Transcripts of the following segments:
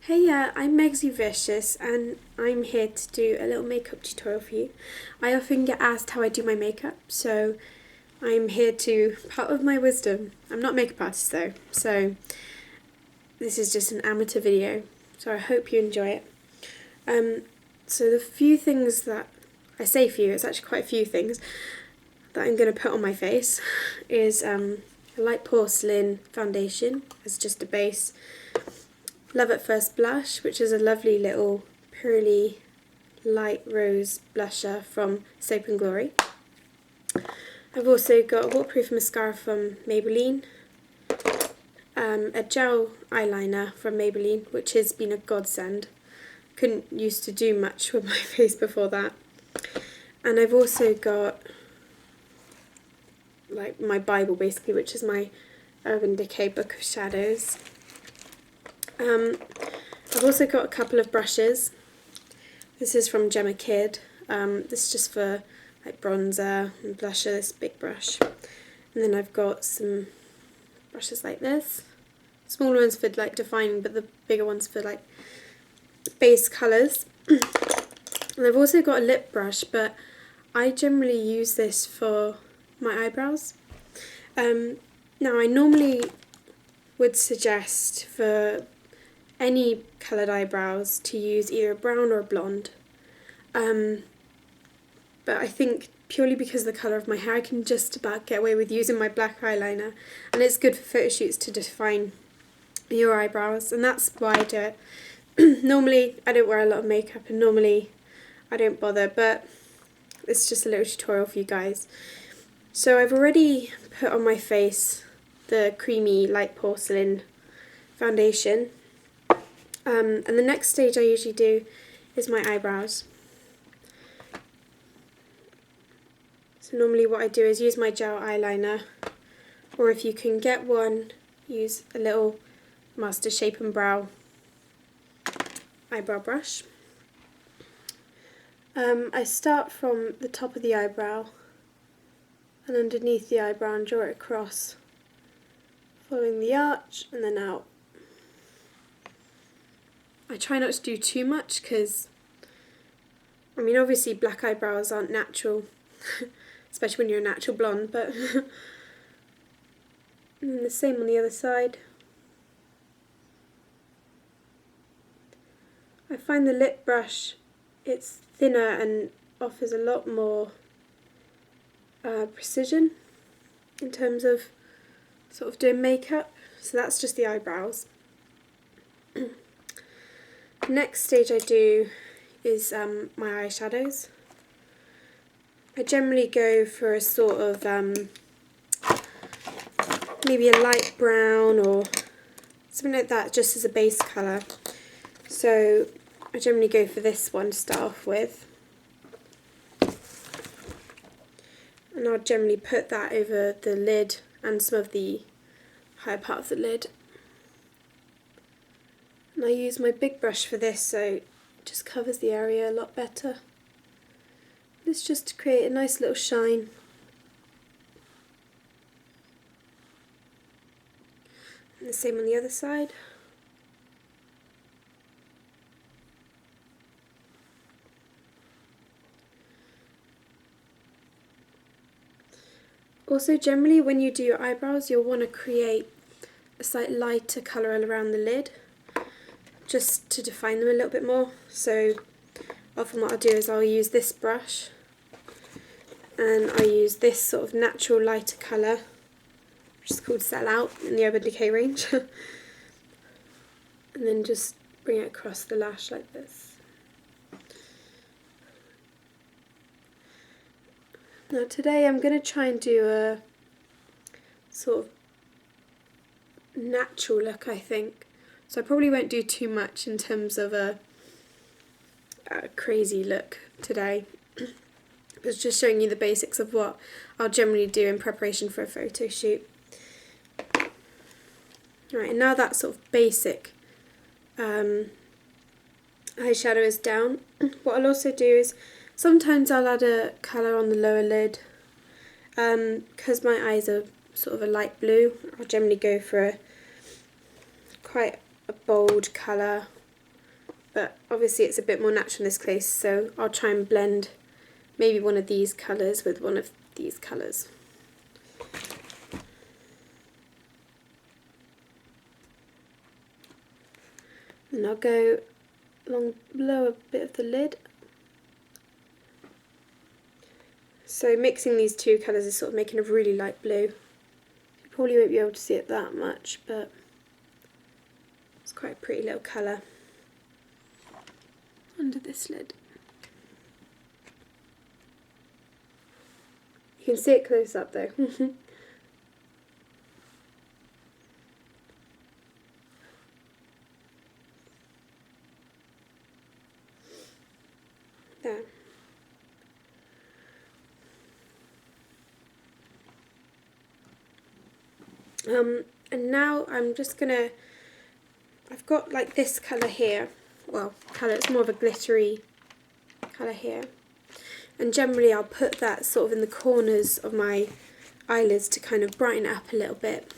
Hey, I'm Megsy Vicious and I'm here to do a little makeup tutorial for you. I often get asked how I do my makeup, so I'm here to part of my wisdom. I'm not a makeup artist though, so this is just an amateur video, so I hope you enjoy it. So the few things that I say few, it's actually quite a few things that I'm going to put on my face is a light porcelain foundation as just a base. Love at First Blush, which is a lovely little pearly light rose blusher from Soap and Glory. I've also got a waterproof mascara from Maybelline, a gel eyeliner from Maybelline, which has been a godsend. Couldn't used to do much with my face before that. And I've also got like my Bible basically, which is my Urban Decay Book of Shadows. I've also got a couple of brushes. This is from Gemma Kid. This is just for like bronzer and blusher, this big brush. And then I've got some brushes like this. Smaller ones for like defining, but the bigger ones for like base colours. And I've also got a lip brush, but I generally use this for my eyebrows. Now I normally would suggest for any coloured eyebrows to use either a brown or a blonde, but I think purely because of the colour of my hair I can just about get away with using my black eyeliner, and it's good for photo shoots to define your eyebrows, and that's why I do it. Normally I don't wear a lot of makeup and normally I don't bother, but it's just a little tutorial for you guys. So I've already put on my face the creamy light porcelain foundation. And the next stage I usually do is my eyebrows. So normally what I do is use my gel eyeliner, or if you can get one, use a little Master Shape and Brow eyebrow brush. I start from the top of the eyebrow and underneath the eyebrow and draw it across, following the arch and then out. I try not to do too much because, I mean, obviously black eyebrows aren't natural, especially when you're a natural blonde, but and then the same on the other side. I find the lip brush, it's thinner and offers a lot more precision in terms of sort of doing makeup, so that's just the eyebrows. Next stage I do is my eyeshadows. I generally go for a sort of maybe a light brown or something like that, just as a base colour. So I generally go for this one to start off with, and I'll generally put that over the lid and some of the higher part of the lid. And I use my big brush for this, so it just covers the area a lot better. This just to create a nice little shine. And the same on the other side. Also, generally when you do your eyebrows, you'll want to create a slightly lighter colour around the lid, just to define them a little bit more. So often what I'll do is I'll use this brush and I use this sort of natural lighter colour, which is called Sell Out in the Urban Decay range, and then just bring it across the lash like this. Now today I'm going to try and do a sort of natural look, I think. So I probably won't do too much in terms of a crazy look today. It's just showing you the basics of what I'll generally do in preparation for a photo shoot. Right, and now that sort of basic eyeshadow is down, what I'll also do is sometimes I'll add a colour on the lower lid. Because my eyes are sort of a light blue, I'll generally go for quite a bold colour but obviously it's a bit more natural in this case, so I'll try and blend maybe one of these colours with one of these colours. And I'll go along below a bit of the lid. So mixing these two colours is sort of making a really light blue. You probably won't be able to see it that much, but it's quite a pretty little colour under this lid. You can see it close up though. There. And now I'm just gonna, I've got like this colour here, well, colour, it's more of a glittery colour here, and generally I'll put that sort of in the corners of my eyelids to kind of brighten it up a little bit,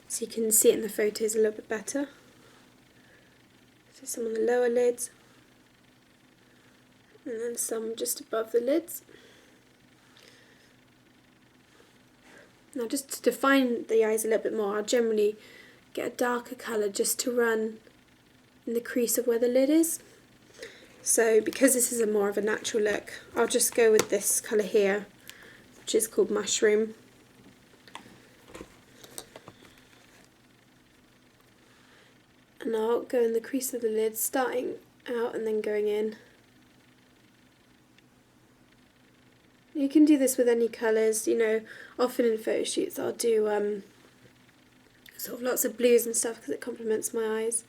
so you can see it in the photos a little bit better. So some on the lower lids, and then some just above the lids. Now just to define the eyes a little bit more, I'll generally get a darker colour just to run in the crease of where the lid is. So because this is a more of a natural look, I'll just go with this colour here, which is called Mushroom. And I'll go in the crease of the lid, starting out and then going in. You can do this with any colours, you know, often in photo shoots I'll do sort of lots of blues and stuff because it complements my eyes.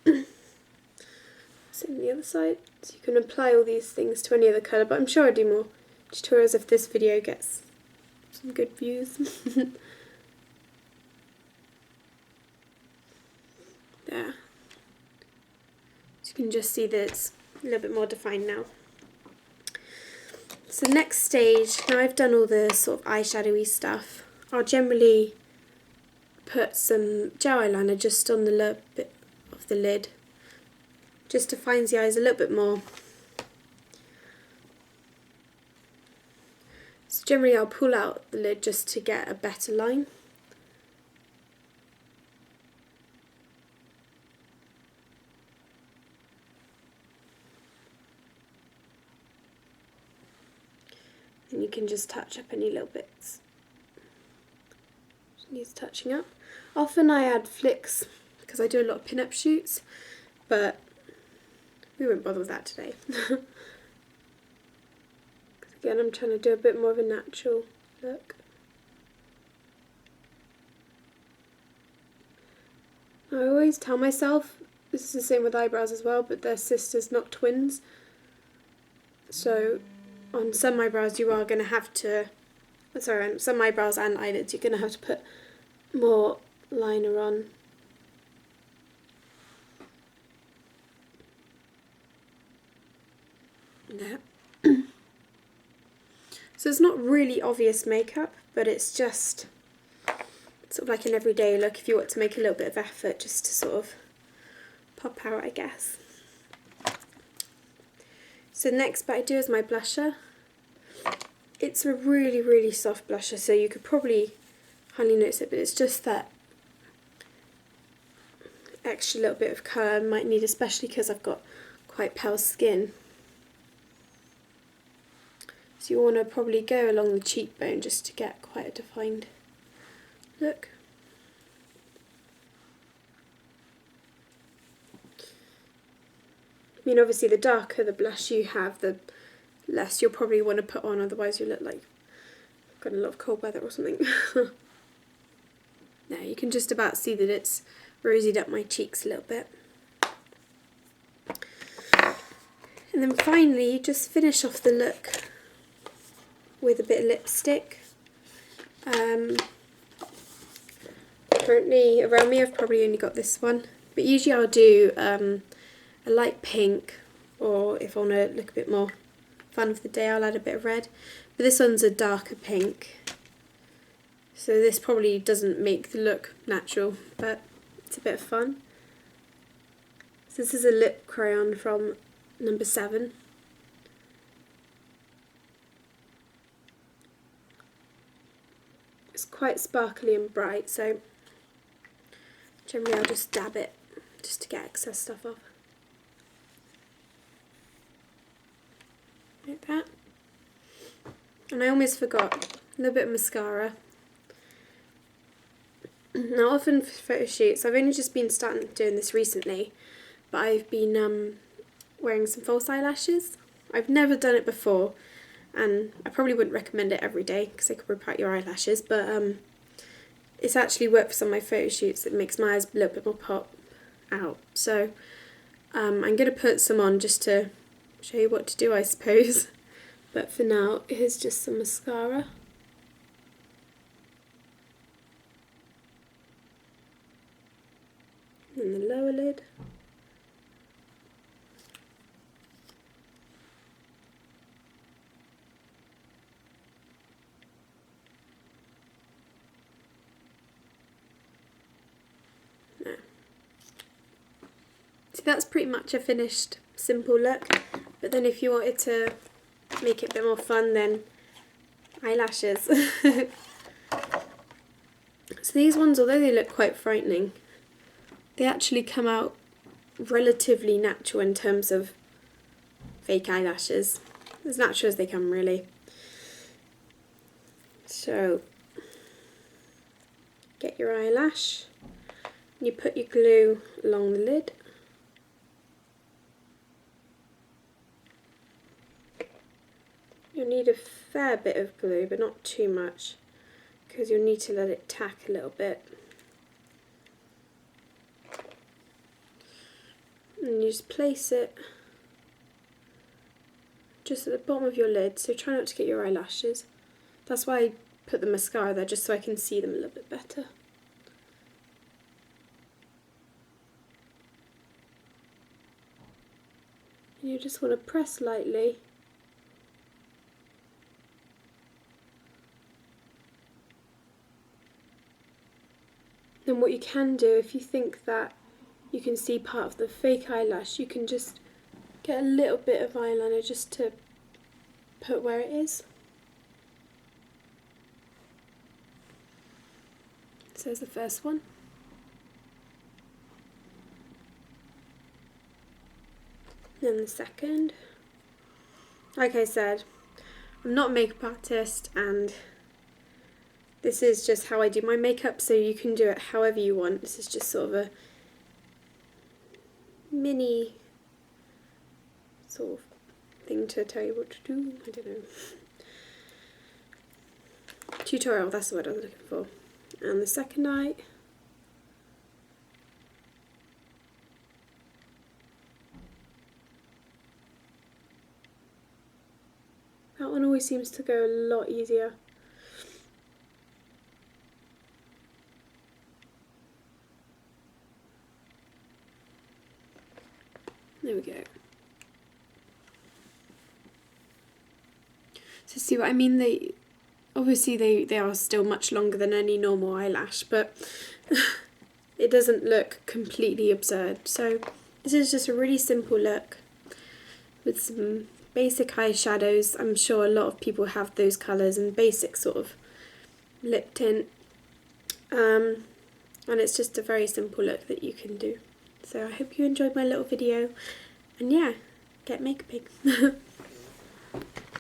Same on the other side, so you can apply all these things to any other colour, but I'm sure I'll do more tutorials if this video gets some good views. There. So you can just see that it's a little bit more defined now. So next stage, now I've done all the sort of eyeshadowy stuff, I'll generally put some gel eyeliner just on the lower bit of the lid, just defines the eyes a little bit more. So generally I'll pull out the lid just to get a better line. And you can just touch up any little bits. Just needs touching up. Often I add flicks because I do a lot of pin-up shoots, but we won't bother with that today. Because again, I'm trying to do a bit more of a natural look. I always tell myself, this is the same with eyebrows as well, but they're sisters, not twins. So on some eyebrows you are going to have to, sorry, on some eyebrows and eyelids you're going to have to put more liner on. There. So it's not really obvious makeup, but it's just sort of like an everyday look if you want to make a little bit of effort just to sort of pop out, I guess. So the next bit I do is my blusher. It's a really, really soft blusher, so you could probably hardly notice it, but it's just that extra little bit of colour I might need, especially because I've got quite pale skin. So you want to probably go along the cheekbone just to get quite a defined look. I mean, obviously the darker the blush you have, the less you'll probably want to put on, otherwise you look like you've got a lot of cold weather or something. Now you can just about see that it's rosied up my cheeks a little bit. And then finally you just finish off the look with a bit of lipstick. Currently around me I've probably only got this one, but usually I'll do a light pink, or if I want to look a bit more fun for the day I'll add a bit of red, but this one's a darker pink, so this probably doesn't make the look natural, but it's a bit of fun. So this is a lip crayon from number 7. It's quite sparkly and bright, so generally I'll just dab it just to get excess stuff off. Like that. And I almost forgot, a little bit of mascara. Now often for photo shoots, I've only just been starting doing this recently, but I've been wearing some false eyelashes. I've never done it before, and I probably wouldn't recommend it every day because it could rip out your eyelashes, but it's actually worked for some of my photo shoots. It makes my eyes a little bit more pop out. So I'm going to put some on just to show you what to do, I suppose. But for now, here's just some mascara. And the lower lid. There. So that's pretty much a finished simple look, but then if you wanted to make it a bit more fun, then eyelashes. So these ones, although they look quite frightening, they actually come out relatively natural in terms of fake eyelashes. As natural as they come, really. So, get your eyelash, you put your glue along the lid. You'll need a fair bit of glue, but not too much, because you'll need to let it tack a little bit. And you just place it just at the bottom of your lid, so try not to get your eyelashes. That's why I put the mascara there, just so I can see them a little bit better. And you just want to press lightly. Then what you can do, if you think that you can see part of the fake eyelash, you can just get a little bit of eyeliner just to put where it is. So there's the first one. Then the second. Like I said, I'm not a makeup artist, and this is just how I do my makeup, so you can do it however you want. This is just sort of a mini sort of thing to tell you what to do. I don't know. Tutorial, that's the word I was looking for. And the second eye. That one always seems to go a lot easier. There we go. So see what I mean? Obviously they are still much longer than any normal eyelash, but it doesn't look completely absurd. So this is just a really simple look with some basic eyeshadows. I'm sure a lot of people have those colours, and basic sort of lip tint. And it's just a very simple look that you can do. So I hope you enjoyed my little video, and yeah, get makeuping.